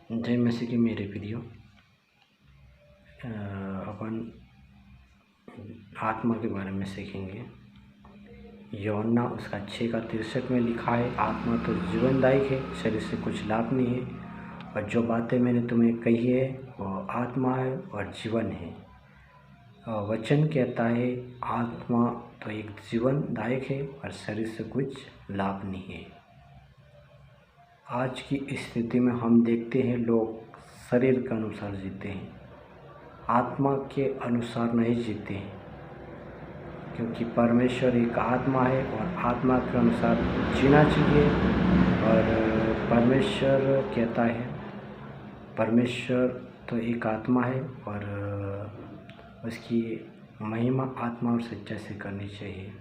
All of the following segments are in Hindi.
जय मसीह की मेरे प्रियो। अपन आत्मा के बारे में सीखेंगे। यूहन्ना उसका 6:63 में लिखा है, आत्मा तो जीवनदायक है, शरीर से कुछ लाभ नहीं है। और जो बातें मैंने तुम्हें कही है वो आत्मा है और जीवन है। वचन कहता है आत्मा तो एक जीवनदायक है और शरीर से कुछ लाभ नहीं है। आज की स्थिति में हम देखते हैं लोग शरीर के अनुसार जीते हैं, आत्मा के अनुसार नहीं जीते हैं, क्योंकि परमेश्वर एक आत्मा है और आत्मा के अनुसार जीना चाहिए। और परमेश्वर कहता है, परमेश्वर तो एक आत्मा है और उसकी महिमा आत्मा और सच्चाई से करनी चाहिए,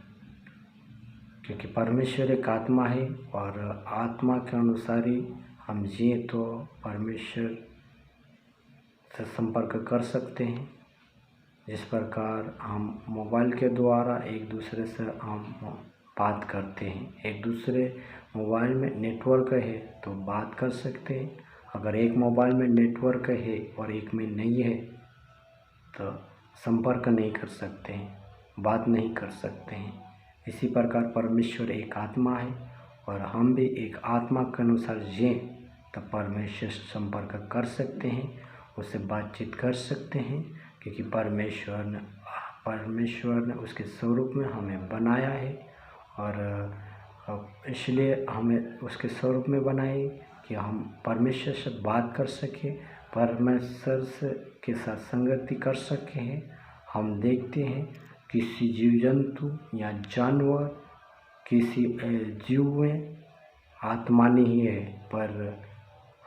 क्योंकि परमेश्वर एक आत्मा है और आत्मा के अनुसार ही हम जिए तो परमेश्वर से संपर्क कर सकते हैं। जिस प्रकार हम मोबाइल के द्वारा एक दूसरे से हम बात करते हैं, एक दूसरे मोबाइल में नेटवर्क है तो बात कर सकते हैं। अगर एक मोबाइल में नेटवर्क है और एक में नहीं है तो संपर्क नहीं कर सकते हैं, बात नहीं कर सकते हैं। इसी प्रकार परमेश्वर एक आत्मा है और हम भी एक आत्मा के अनुसार जिए तो परमेश्वर से संपर्क कर सकते हैं, उससे बातचीत कर सकते हैं, क्योंकि परमेश्वर ने उसके स्वरूप में हमें बनाया है। और इसलिए हमें उसके स्वरूप में बनाए कि हम परमेश्वर से बात कर सकें, परमेश्वर से के साथ संगति कर सकें। हम देखते हैं किसी जीव जंतु या जानवर, किसी जीव में आत्मा नहीं है, पर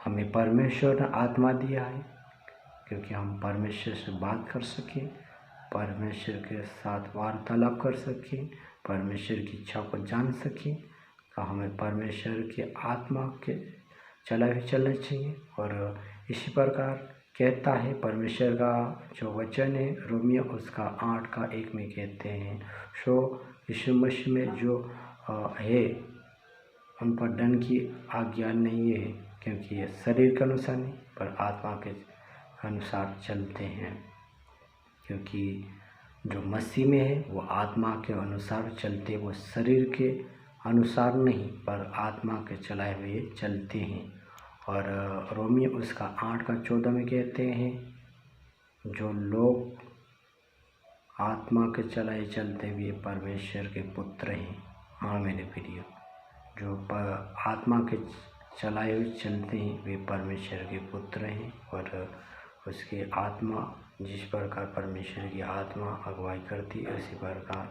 हमें परमेश्वर ने आत्मा दिया है, क्योंकि हम परमेश्वर से बात कर सकें, परमेश्वर के साथ वार्तालाप कर सकें, परमेश्वर की इच्छा को जान सकें। तो हमें परमेश्वर के आत्मा के चलना चाहिए। और इसी प्रकार कहता है परमेश्वर का जो वचन है, रोमियो उसका 8:1 में कहते हैं, सो यीशु मसीह में जो है उन पर दंड की आज्ञा नहीं है, क्योंकि ये शरीर के अनुसार नहीं पर आत्मा के अनुसार चलते हैं। क्योंकि जो मसीह में है वो आत्मा के अनुसार चलते, वो शरीर के अनुसार नहीं पर आत्मा के चलाए हुए चलते हैं। और रोमियो उसका 8:14 में कहते हैं, जो लोग आत्मा के चलाए चलते हुए परमेश्वर के पुत्र हैं। हाँ मेरे प्रियो, जो आत्मा के चलाए हुए चलते हैं वे परमेश्वर के पुत्र हैं। और उसकी आत्मा, जिस प्रकार परमेश्वर की आत्मा अगुवाई करती है उसी प्रकार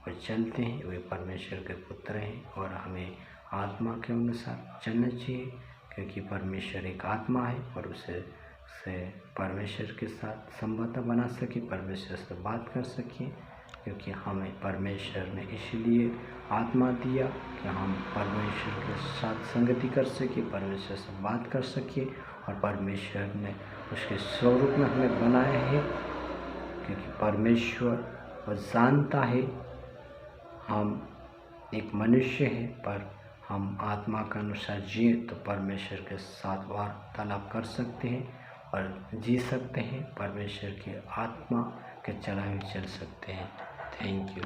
वो चलते हैं, वे परमेश्वर के पुत्र हैं। और हमें आत्मा के अनुसार चलना चाहिए, क्योंकि परमेश्वर एक आत्मा है और उसे परमेश्वर के साथ संबंध बना सके, परमेश्वर से बात कर सकें। क्योंकि हमें परमेश्वर ने इसलिए आत्मा दिया कि हम परमेश्वर के साथ संगति कर सके, परमेश्वर से बात कर सके। और परमेश्वर ने उसके स्वरूप में हमें बनाया है, क्योंकि परमेश्वर वो जानता है हम एक मनुष्य हैं, पर हम आत्मा के अनुसार जिए तो परमेश्वर के साथ वार्तालाप कर सकते हैं और जी सकते हैं, परमेश्वर की आत्मा के चलाए हुए चल सकते हैं। Thank you.